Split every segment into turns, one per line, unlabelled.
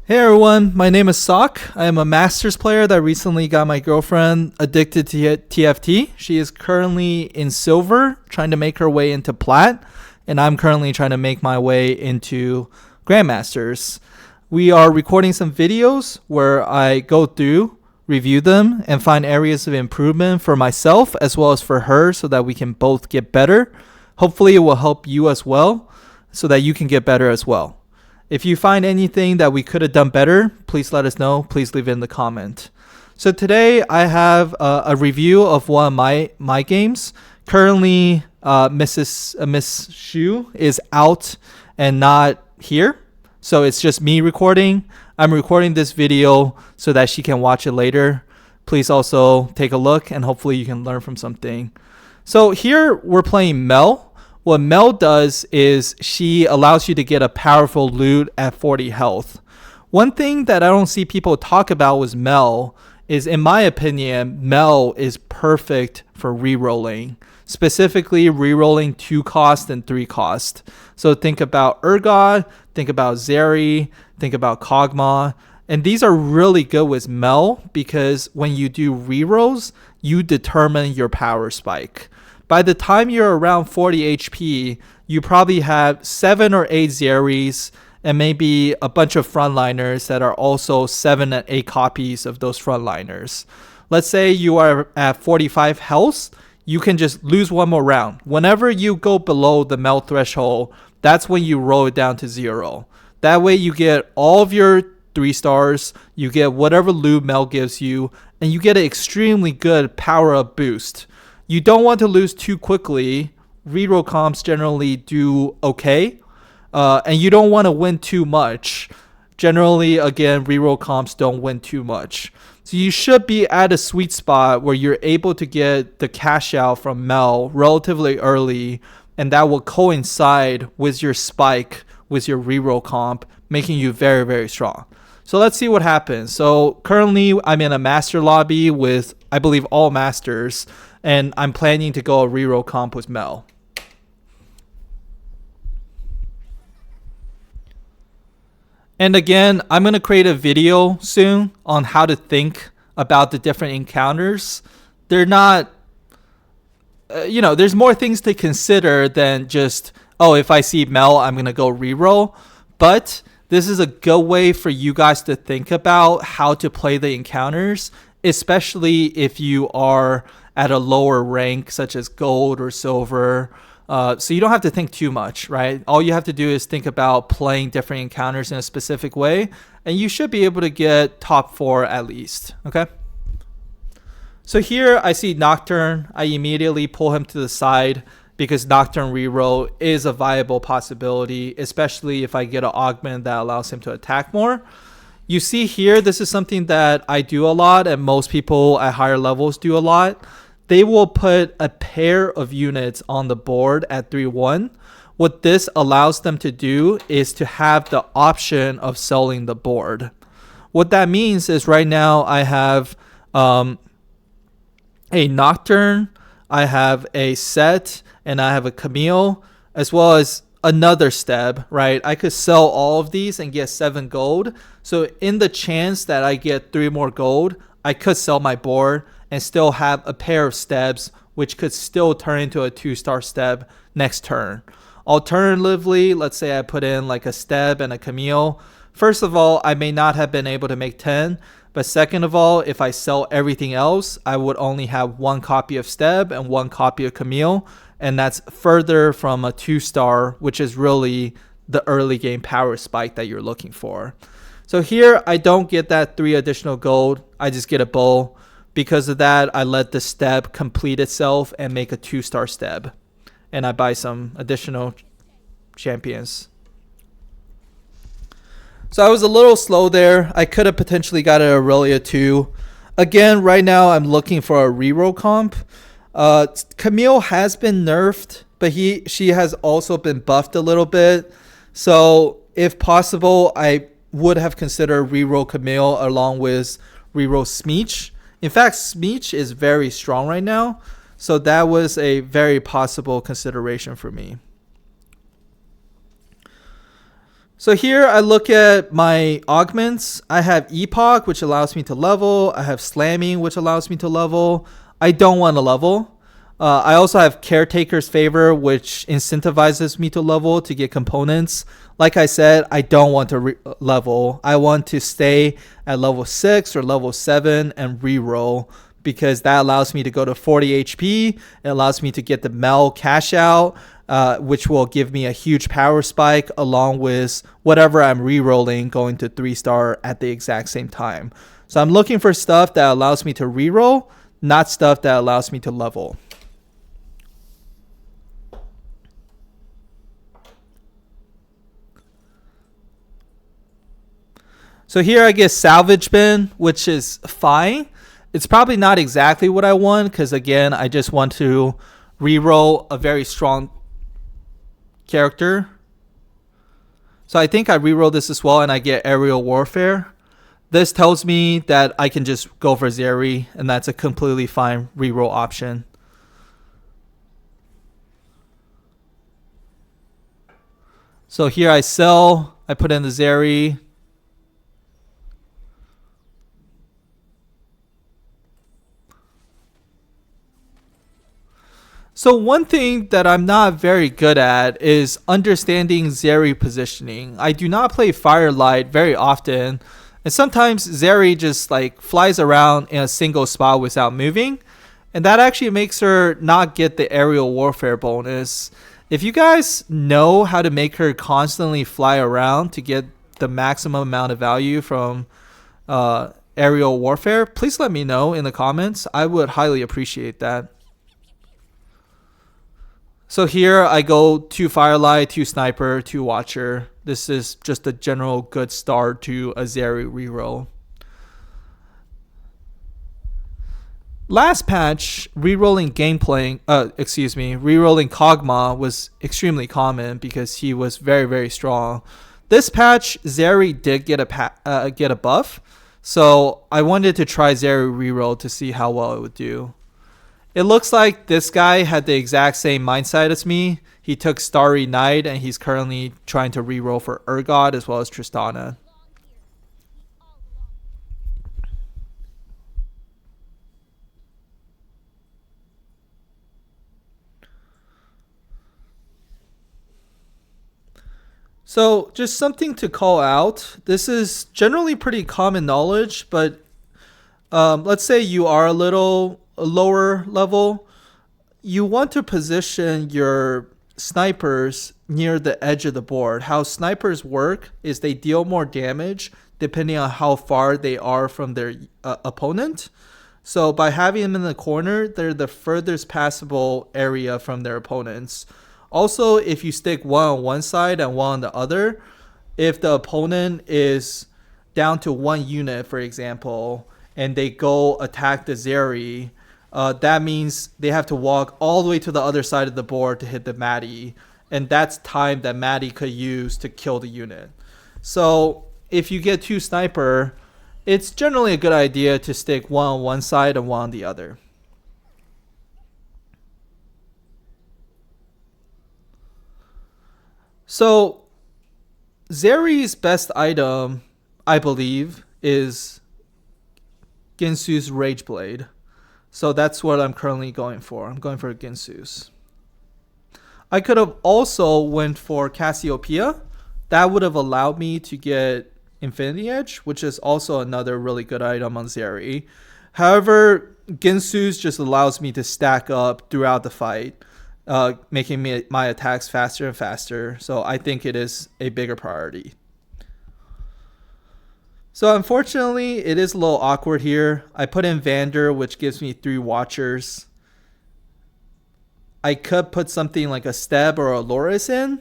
Hey everyone, my name is Sok. I am a Masters player that recently got my girlfriend addicted to TFT. She is currently in silver, trying to make her way into plat, and I'm currently trying to make my way into Grandmasters. We are recording some videos where I go through, review them, and find areas of improvement for myself as well as for her so that we can both get better. Hopefully it will help you as well so that you can get better as well. If you find anything that we could have done better, please let us know. Please leave it in the comment. So today I have a review of one of my games. Currently, Miss Shu is out and not here. So it's just me recording. I'm recording this video so that she can watch it later. Please also take a look and hopefully you can learn from something. So here we're playing Mel. What Mel does is she allows you to get a powerful loot at 40 health. One thing that I don't see people talk about with Mel is, in my opinion, Mel is perfect for rerolling. Specifically, rerolling 2 cost and 3 cost. So think about Urgot, think about Zeri, think about Kog'Maw. And these are really good with Mel because when you do rerolls, you determine your power spike. By the time you're around 40 HP, you probably have 7 or 8 Zeris and maybe a bunch of frontliners that are also 7 and 8 copies of those frontliners. Let's say you are at 45 health, you can just lose one more round. Whenever you go below the melt threshold, that's when you roll it down to 0. That way you get all of your 3 stars, you get whatever loot Mel gives you, and you get an extremely good power up boost. You don't want to lose too quickly. Reroll comps generally do okay. And you don't want to win too much. Generally, again, reroll comps don't win too much. So you should be at a sweet spot where you're able to get the cash out from Mel relatively early, and that will coincide with your spike with your reroll comp, making you very, very strong. So let's see what happens. So currently I'm in a master lobby with, I believe, all masters, and I'm planning to go a reroll comp with Mel. And again, I'm going to create a video soon on how to think about the different encounters. They're not, there's more things to consider than just, oh, if I see Mel, I'm going to go reroll. But this is a good way for you guys to think about how to play the encounters, especially if you are at a lower rank such as gold or silver. So you don't have to think too much, right? All you have to do is think about playing different encounters in a specific way, and you should be able to get top 4 at least, okay? So here I see Nocturne. I immediately pull him to the side because Nocturne reroll is a viable possibility, especially if I get an augment that allows him to attack more. You see here, this is something that I do a lot and most people at higher levels do a lot. They will put a pair of units on the board at 3-1. What this allows them to do is to have the option of selling the board. What that means is right now I have a Nocturne, I have a Set, and I have a Camille, as well as another Steb, right? I could sell all of these and get 7 gold. So in the chance that I get 3 more gold, I could sell my board and still have a pair of Stebs, which could still turn into a 2-star Steb next turn. Alternatively, let's say I put in like a Steb and a Camille. First of all, I may not have been able to make 10, but second of all, if I sell everything else, I would only have 1 copy of Steb and 1 copy of Camille, and that's further from a 2-star, which is really the early game power spike that you're looking for. So here, I don't get that 3 additional gold, I just get a bow. Because of that, I let the Steb complete itself and make a 2-star Steb. And I buy some additional champions. So I was a little slow there. I could have potentially got an Aurelia too. Again, right now I'm looking for a reroll comp. Camille has been nerfed, but she has also been buffed a little bit. So if possible, I would have considered reroll Camille along with reroll Smeech. In fact, Smeech is very strong right now, so that was a very possible consideration for me. So here I look at my augments. I have epoch, which allows me to level. I have slamming, which allows me to level. I don't want to level. I also have caretaker's favor, which incentivizes me to level to get components. Like I said, I don't want to level. I want to stay at level 6 or level 7 and reroll, because that allows me to go to 40 HP. It allows me to get the Mel cash out, which will give me a huge power spike along with whatever I'm re-rolling going to 3-star at the exact same time. So I'm looking for stuff that allows me to re-roll, not stuff that allows me to level. So here I get salvage bin, which is fine. It's probably not exactly what I want, because again, I just want to re-roll a very strong character. So I think I re-roll this as well and I get aerial warfare. This tells me that I can just go for Zeri, and that's a completely fine re-roll option. So here I sell, I put in the Zeri. So one thing that I'm not very good at is understanding Zeri positioning. I do not play Firelight very often, and sometimes Zeri just like flies around in a single spot without moving, and that actually makes her not get the aerial warfare bonus. If you guys know how to make her constantly fly around to get the maximum amount of value from aerial warfare, please let me know in the comments. I would highly appreciate that. So here I go 2 Firelight, 2 Sniper, 2 Watcher. This is just a general good start to a Zeri reroll. Last patch, rerolling rerolling Kog'Maw was extremely common because he was very, very strong. This patch, Zeri did get a buff, so I wanted to try Zeri reroll to see how well it would do. It looks like this guy had the exact same mindset as me. He took Starry Night and he's currently trying to reroll for Urgot as well as Tristana. So just something to call out. This is generally pretty common knowledge, but let's say you are a little lower level, you want to position your snipers near the edge of the board. How snipers work is they deal more damage depending on how far they are from their opponent. So by having them in the corner, they're the furthest passable area from their opponents. Also, if you stick one on one side and one on the other, if the opponent is down to 1 unit, for example, and they go attack the Zeri, that means they have to walk all the way to the other side of the board to hit the Maddie, and that's time that Maddie could use to kill the unit. So if you get 2 sniper, it's generally a good idea to stick one on one side and one on the other. So Zeri's best item, I believe, is Ginsu's Rage Blade. So that's what I'm currently going for. I'm going for Ginsu's. I could have also went for Cassiopeia. That would have allowed me to get Infinity Edge, which is also another really good item on Zeri. However, Ginsu's just allows me to stack up throughout the fight, making my attacks faster and faster. So I think it is a bigger priority. So unfortunately, it is a little awkward here. I put in Vander, which gives me 3 Watchers. I could put something like a Steb or a Loris in.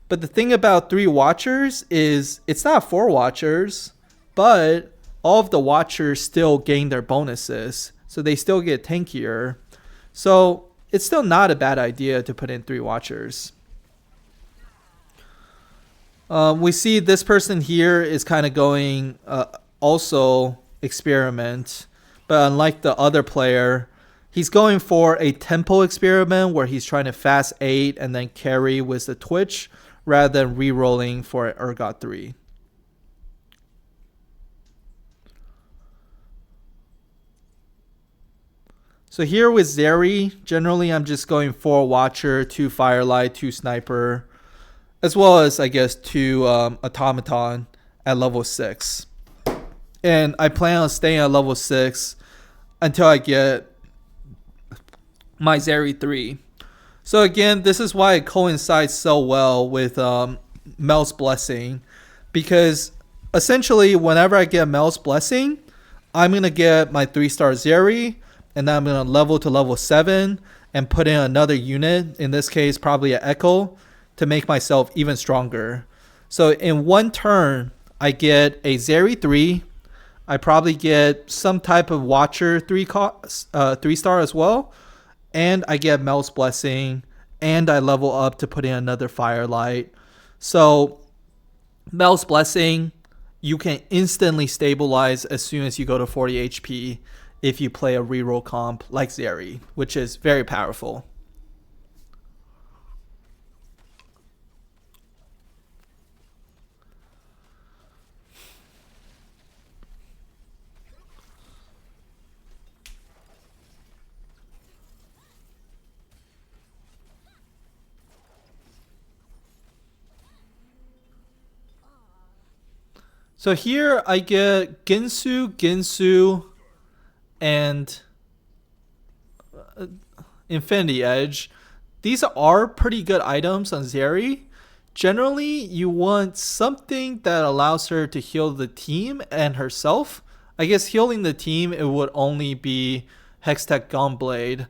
But the thing about 3 Watchers is it's not 4 Watchers, but all of the Watchers still gain their bonuses. So they still get tankier. So it's still not a bad idea to put in 3 Watchers. We see this person here is kind of going also experiment, but unlike the other player, he's going for a tempo experiment where he's trying to fast 8 and then carry with the twitch, rather than re-rolling for Ergot 3. So here with Zeri, generally I'm just going 4 Watcher, 2 Firelight, 2 Sniper, as well as I guess 2 Automaton at level 6. And I plan on staying at level 6 until I get my Zeri 3. So again, this is why it coincides so well with Mel's Blessing, because essentially whenever I get Mel's Blessing, I'm going to get my 3-star Zeri, and then I'm going to level to level 7 and put in another unit, in this case probably an Echo, to make myself even stronger. So in one turn, I get a Zeri 3, I probably get some type of Watcher 3-star as well, and I get Mel's Blessing, and I level up to put in another Firelight. So Mel's Blessing, you can instantly stabilize as soon as you go to 40 HP if you play a reroll comp like Zeri, which is very powerful. So here I get Ginsu, and Infinity Edge. These are pretty good items on Zeri. Generally, you want something that allows her to heal the team and herself. I guess healing the team, it would only be Hextech Gunblade,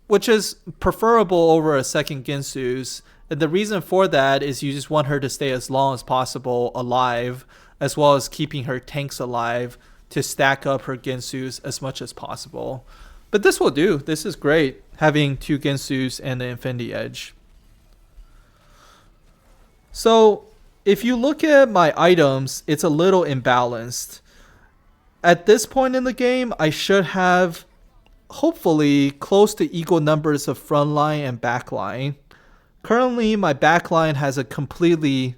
which is preferable over a second Ginsu's. And the reason for that is you just want her to stay as long as possible alive, as well as keeping her tanks alive to stack up her Ginsu's as much as possible. But this will do. This is great, having 2 Ginsu's and the Infinity Edge. So if you look at my items, it's a little imbalanced. At this point in the game, I should have hopefully close to equal numbers of frontline and backline. Currently, my backline has a completely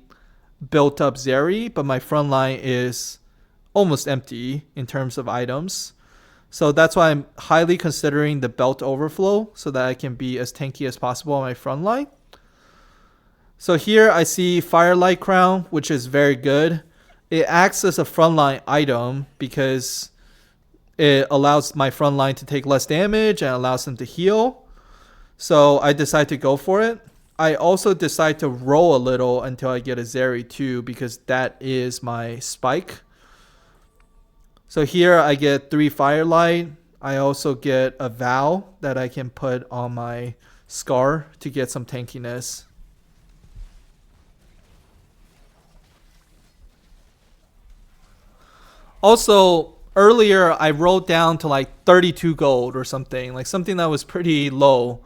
built up Zeri, but my frontline is almost empty in terms of items. So that's why I'm highly considering the belt overflow so that I can be as tanky as possible on my frontline. So here I see Firelight Crown, which is very good. It acts as a frontline item because it allows my frontline to take less damage and allows them to heal. So I decide to go for it. I also decide to roll a little until I get a Zeri 2 because that is my spike. So here I get 3 Firelight. I also get a Vow that I can put on my Scar to get some tankiness. Also, earlier I rolled down to like 32 gold or something that was pretty low.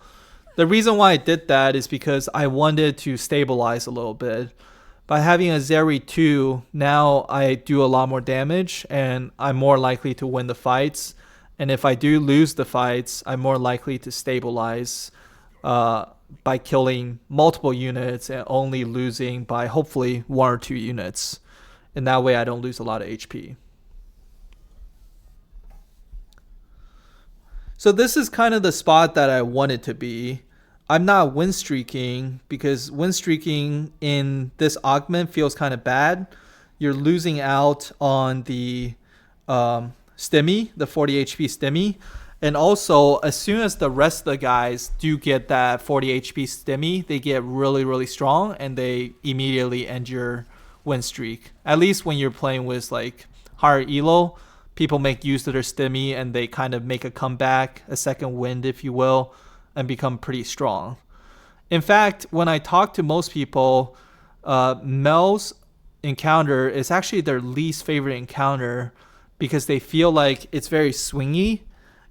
The reason why I did that is because I wanted to stabilize a little bit. By having a Zeri 2, now I do a lot more damage and I'm more likely to win the fights. And if I do lose the fights, I'm more likely to stabilize by killing multiple units and only losing by hopefully 1 or 2 units. And that way I don't lose a lot of HP. So this is kind of the spot that I want it to be. I'm not win streaking because win streaking in this augment feels kind of bad. You're losing out on the stemi, the 40 HP stemi. And also, as soon as the rest of the guys do get that 40 HP stemi, they get really, really strong and they immediately end your win streak. At least when you're playing with like higher elo, people make use of their stemi and they kind of make a comeback, a second wind, if you will, and become pretty strong. In fact, when I talk to most people, Mel's encounter is actually their least favorite encounter because they feel like it's very swingy.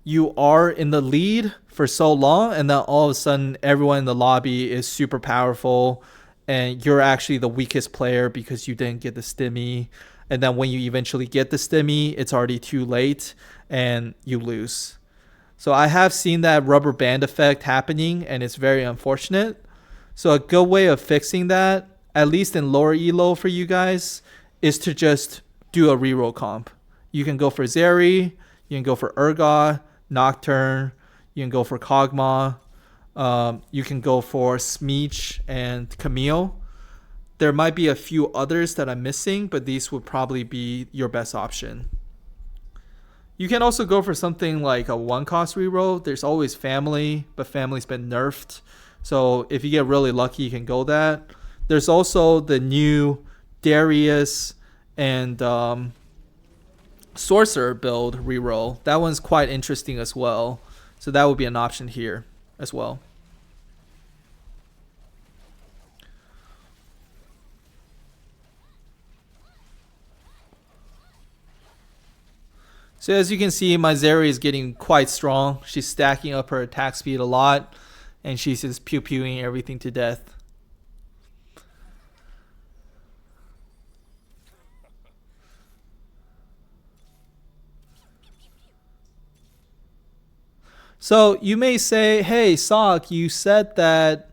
You are in the lead for so long and then all of a sudden everyone in the lobby is super powerful and you're actually the weakest player because you didn't get the stemi. And then when you eventually get the stemi, it's already too late and you lose. So I have seen that rubber band effect happening and it's very unfortunate. So a good way of fixing that, at least in lower elo for you guys, is to just do a reroll comp. You can go for Zeri, you can go for Urgot, Nocturne, you can go for Kog'Maw, you can go for Smeech and Camille. There might be a few others that I'm missing, but these would probably be your best option. You can also go for something like a one cost reroll. There's always Family, but Family's been nerfed. So if you get really lucky, you can go that. There's also the new Darius and Sorcerer build reroll. That one's quite interesting as well. So that would be an option here as well. So as you can see, my Zeri is getting quite strong. She's stacking up her attack speed a lot, and she's just pew-pewing everything to death. So you may say, hey, Sok, you said that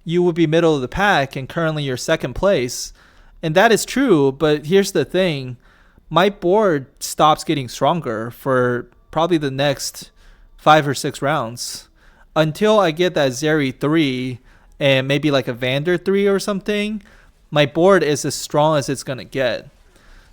you would be middle of the pack, and currently you're second place. And that is true, but here's the thing. My board stops getting stronger for probably the next 5 or 6 rounds until I get that Zeri 3 and maybe like a Vander 3 or something. My board is as strong as it's going to get.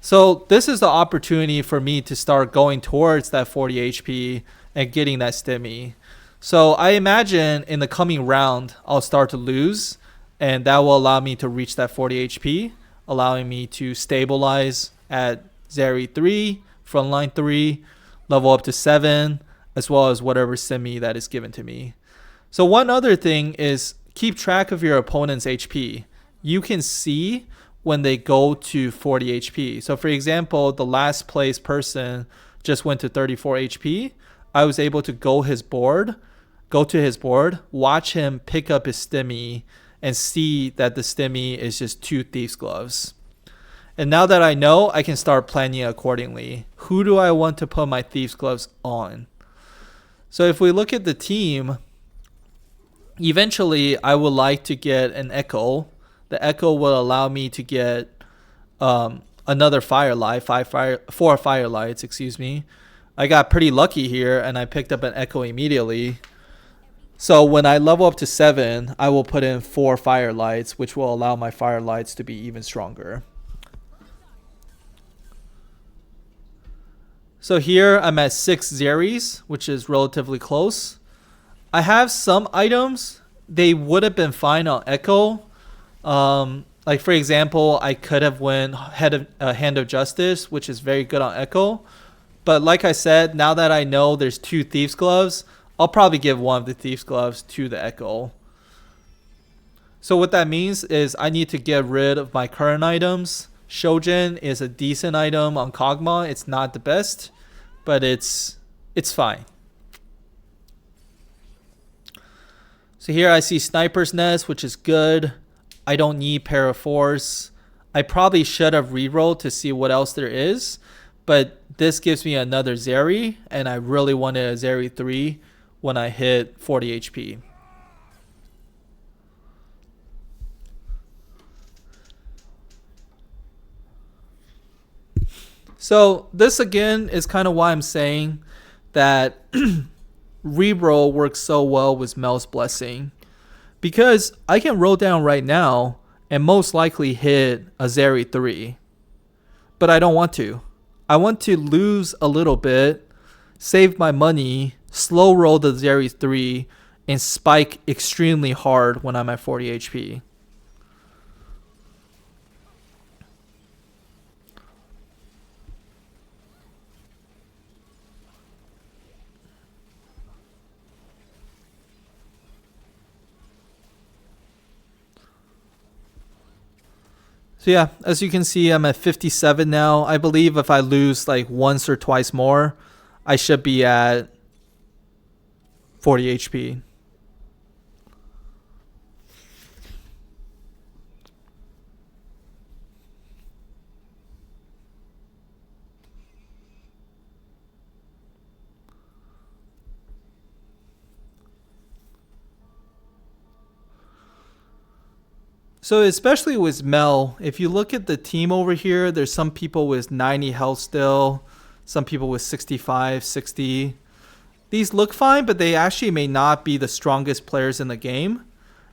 So this is the opportunity for me to start going towards that 40 HP and getting that stemi. So I imagine in the coming round, I'll start to lose, and that will allow me to reach that 40 HP, allowing me to stabilize at Zeri 3, frontline 3, level up to 7, as well as whatever semi that is given to me. So one other thing is keep track of your opponent's HP. You can see when they go to 40 HP. So for example, the last place person just went to 34 HP. I was able to go to his board, watch him pick up his stemi, and see that the stemi is just 2 Thieves' Gloves. And now that I know, I can start planning accordingly. Who do I want to put my Thieves' Gloves on? So if we look at the team, eventually I would like to get an Echo. The Echo will allow me to get another Firelight, 4 Firelights, excuse me. I got pretty lucky here and I picked up an Echo immediately. So when I level up to 7, I will put in 4 Firelights, which will allow my Firelights to be even stronger. So here I'm at 6 Zeris, which is relatively close. I have some items. They would have been fine on Echo. Like for example, I could have went Hand of Justice, which is very good on Echo. But like I said, now that I know there's 2 Thieves' Gloves, I'll probably give one of the Thieves' Gloves to the Echo. So what that means is I need to get rid of my current items. Shojin is a decent item on Kog'Maw. It's not the best, but it's fine. So here I see Sniper's Nest, which is good. I don't need Paraforce. I probably should have rerolled to see what else there is, but this gives me another Zeri, and I really wanted a Zeri 3 when I hit 40 HP. So this again is kind of why I'm saying that reroll works so well with Mel's Blessing, because I can roll down right now and most likely hit a Zeri 3, but I don't want to. I want to lose a little bit, save my money, slow roll the Zeri 3, and spike extremely hard when I'm at 40 HP. So yeah, as you can see, I'm at 57 now. I believe if I lose like once or twice more, I should be at 40 HP. So especially with Mel, if you look at the team over here, there's some people with 90 health still, some people with 65, 60. These look fine, but they actually may not be the strongest players in the game.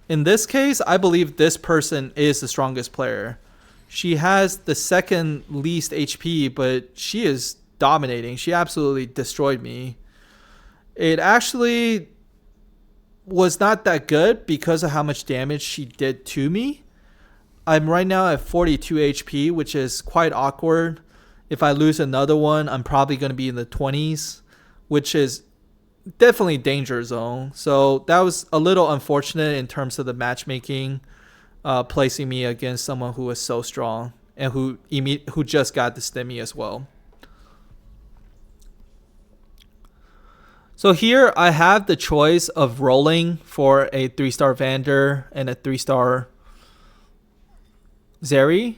In this case, I believe this person is the strongest player. She has the second least HP, but she is dominating. She absolutely destroyed me. It actually was not that good because of how much damage she did to me. I'm right now at 42 HP, which is quite awkward. If I lose another one, I'm probably going to be in the 20s, which is definitely danger zone. So that was a little unfortunate in terms of the matchmaking, placing me against someone who was so strong and who just got the stemi as well. So here I have the choice of rolling for a 3-star Vander and a 3-star Zeri.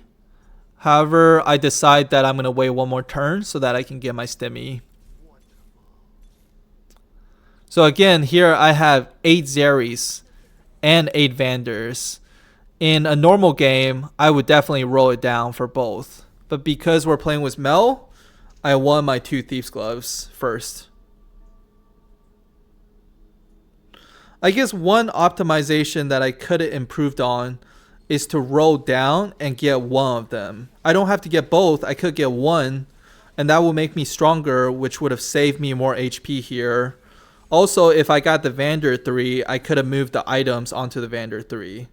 However, I decide that I'm going to wait one more turn so that I can get my stemi. So again, here I have 8 Zeris and 8 Vanders. In a normal game, I would definitely roll it down for both. But because we're playing with Mel, I won my 2 Thieves Gloves first. I guess one optimization that I could have improved on is to roll down and get one of them. I don't have to get both. I could get one, and that will make me stronger, which would have saved me more HP here. Also, if I got the Vander 3, I could have moved the items onto the Vander 3.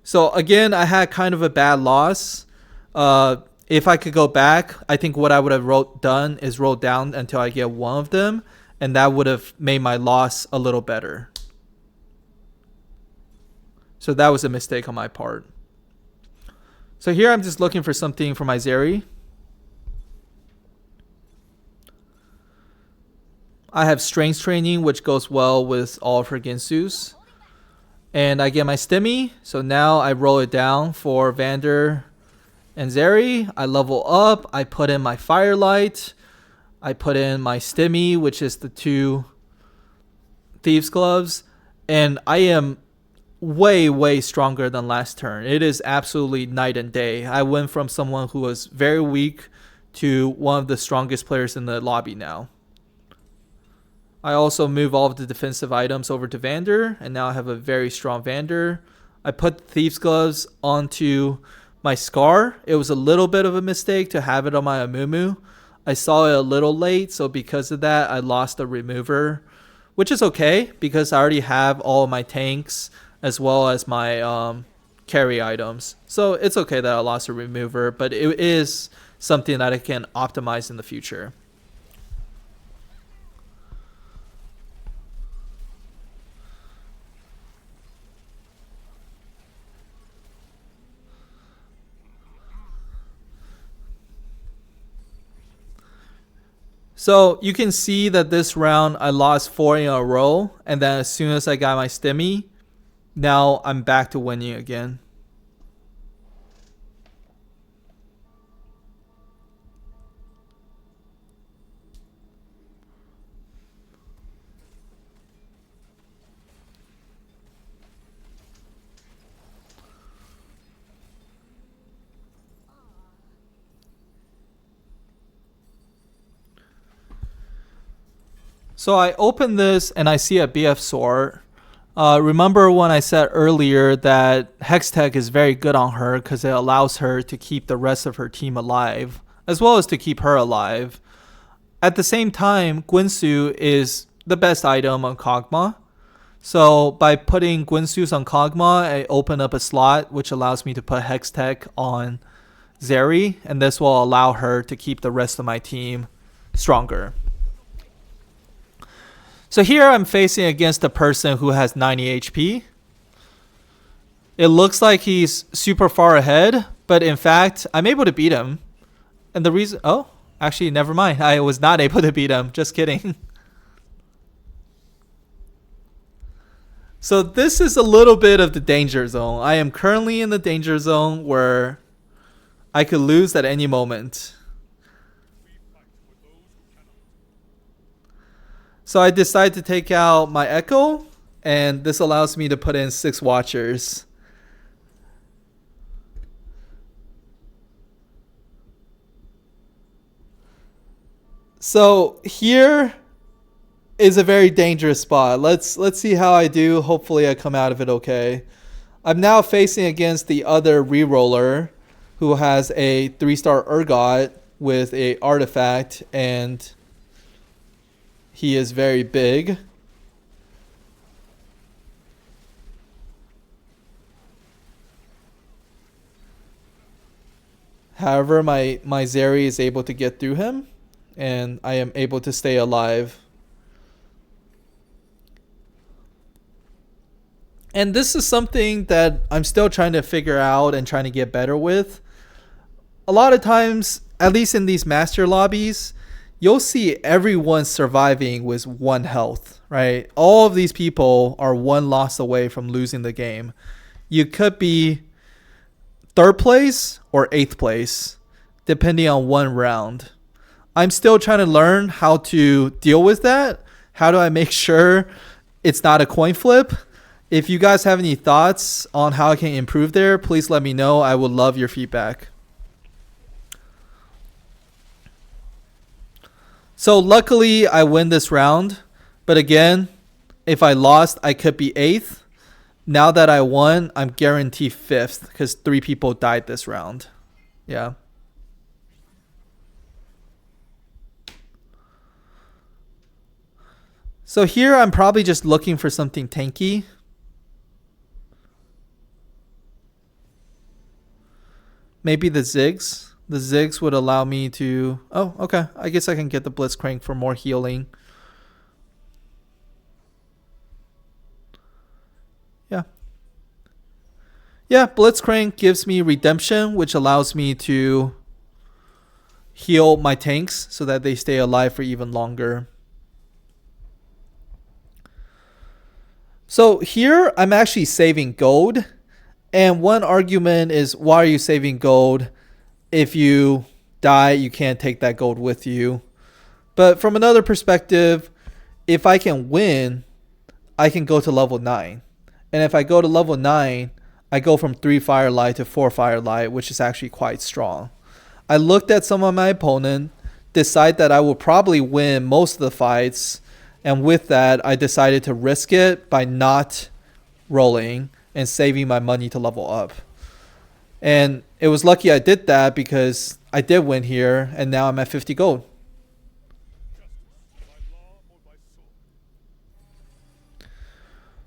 So again, I had kind of a bad loss. If I could go back, I think what I would have done is roll down until I get one of them, and that would have made my loss a little better. So that was a mistake on my part. So here I'm just looking for something for my Zeri. I have strength training, which goes well with all of her Ginsus. And I get my stemi. So now I roll it down for Vander and Zeri. I level up. I put in my Firelight. I put in my stemi, which is the 2 Thieves Gloves. And I am way stronger than last turn. It is absolutely night and day. I went from someone who was very weak to one of the strongest players in the lobby now. I also move all of the defensive items over to Vander, and now I have a very strong Vander. I put Thieves Gloves onto my Scar. It was a little bit of a mistake to have it on my Amumu. I saw it a little late, so because of that, I lost the remover, which is okay because I already have all of my tanks as well as my carry items. So it's okay that I lost a remover, but it is something that I can optimize in the future. So you can see that this round I lost 4 in a row, and then as soon as I got my stemi, now I'm back to winning again. So I open this and I see a BF sword. Remember when I said earlier that Hextech is very good on her because it allows her to keep the rest of her team alive, as well as to keep her alive. At the same time, Gwynsu is the best item on Kog'Maw. So by putting Gwynsu's on Kog'Maw, I open up a slot which allows me to put Hextech on Zeri, and this will allow her to keep the rest of my team stronger. So here I'm facing against a person who has 90 HP. It looks like he's super far ahead, but in fact, I'm able to beat him. And the reason... Oh, actually, never mind. I was not able to beat him. Just kidding. So this is a little bit of the danger zone. I am currently in the danger zone where I could lose at any moment. So I decide to take out my Echo, and this allows me to put in 6 Watchers. So here is a very dangerous spot. Let's see how I do. Hopefully I come out of it okay. I'm now facing against the other reroller who has a 3-star ergot with a artifact, and he is very big. However, my zeri is able to get through him, and I am able to stay alive. And this is something that I'm still trying to figure out and trying to get better with. A lot of times, at least in these master lobbies, you'll see everyone surviving with 1 health, right? All of these people are 1 loss away from losing the game. You could be 3rd place or 8th place, depending on 1 round. I'm still trying to learn how to deal with that. How do I make sure it's not a coin flip? If you guys have any thoughts on how I can improve there, please let me know. I would love your feedback. So luckily I win this round, but again, if I lost, I could be 8th. Now that I won, I'm guaranteed 5th because 3 people died this round. Yeah. So here I'm probably just looking for something tanky. Maybe the Ziggs. The Ziggs would allow me to... Oh, okay. I guess I can get the Blitzcrank for more healing. Yeah. Yeah, Blitzcrank gives me redemption, which allows me to heal my tanks so that they stay alive for even longer. So here I'm actually saving gold. And one argument is, why are you saving gold? If you die, you can't take that gold with you. But from another perspective, if I can win, I can go to level 9. And if I go to level 9, I go from 3 Firelight to 4 Firelight, which is actually quite strong. I looked at some of my opponent, decided that I will probably win most of the fights. And with that, I decided to risk it by not rolling and saving my money to level up. And it was lucky I did that because I did win here, and now I'm at 50 gold.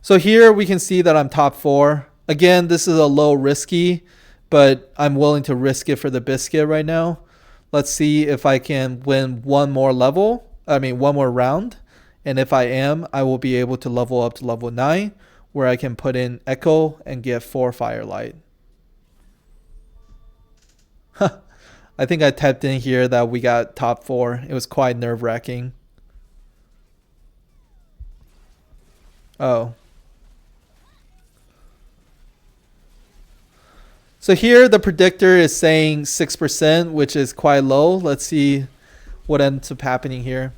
So here we can see that I'm top 4. Again, this is a low risky, but I'm willing to risk it for the biscuit right now. Let's see if I can win one more round. And if I am, I will be able to level up to level 9, where I can put in Echo and get 4 Firelight. I think I tapped in here that we got top 4. It was quite nerve-wracking. Oh. So here the predictor is saying 6%, which is quite low. Let's see what ends up happening here.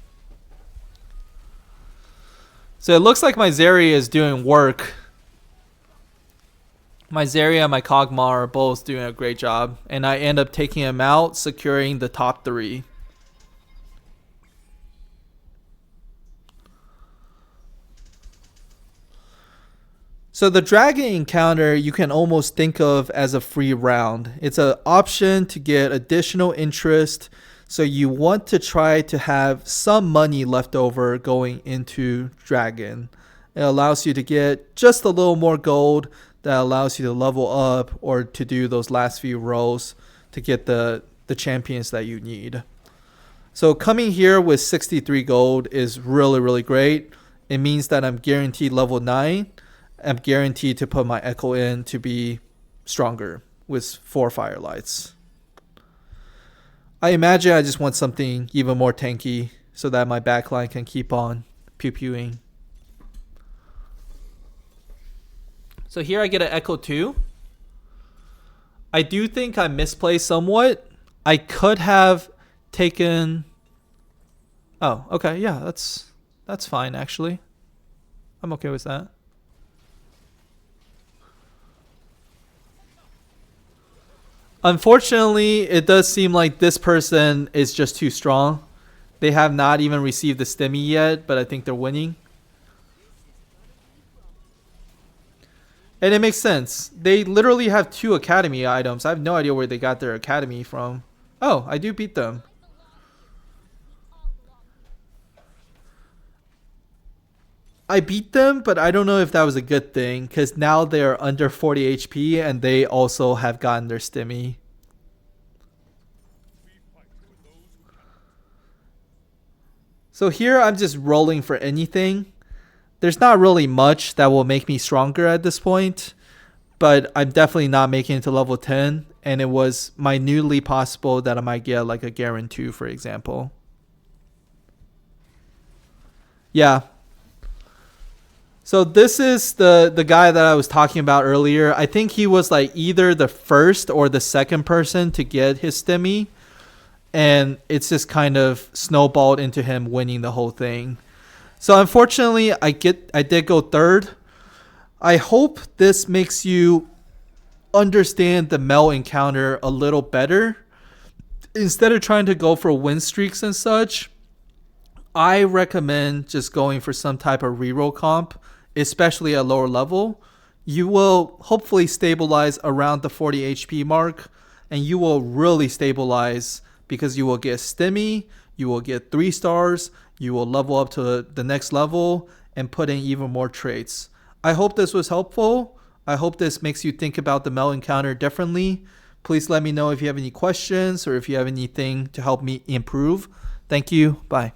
So it looks like my Zeri is doing work. My Zeri and my Kog'Maw are both doing a great job. And I end up taking him out, securing the top 3. So the dragon encounter you can almost think of as a free round. It's an option to get additional interest. So you want to try to have some money left over going into dragon. It allows you to get just a little more gold that allows you to level up or to do those last few rows to get the champions that you need. So coming here with 63 gold is really, really great. It means that I'm guaranteed level 9. I'm guaranteed to put my Echo in to be stronger with 4 Firelights. I imagine I just want something even more tanky so that my backline can keep on pew-pewing. So here I get an Echo 2. I do think I misplaced somewhat. I could have taken... Oh, okay, yeah, that's fine actually. I'm okay with that. Unfortunately, it does seem like this person is just too strong. They have not even received the stemi yet, but I think they're winning. And it makes sense. They literally have 2 academy items. I have no idea where they got their academy from. Oh, I do beat them. I beat them, but I don't know if that was a good thing because now they're under 40 HP and they also have gotten their stemi. So here I'm just rolling for anything. There's not really much that will make me stronger at this point, but I'm definitely not making it to level 10, and it was minutely possible that I might get like a Garen 2, for example. Yeah. So this is the guy that I was talking about earlier. I think he was like either the first or the second person to get his stemi, and it's just kind of snowballed into him winning the whole thing. So unfortunately, I did go third. I hope this makes you understand the Mel encounter a little better. Instead of trying to go for win streaks and such, I recommend just going for some type of reroll comp, especially at lower level. You will hopefully stabilize around the 40 HP mark, and you will really stabilize because you will get stemi, you will get 3 stars, you will level up to the next level and put in even more traits. I hope this was helpful. I hope this makes you think about the Mel encounter differently. Please let me know if you have any questions or if you have anything to help me improve. Thank you. Bye.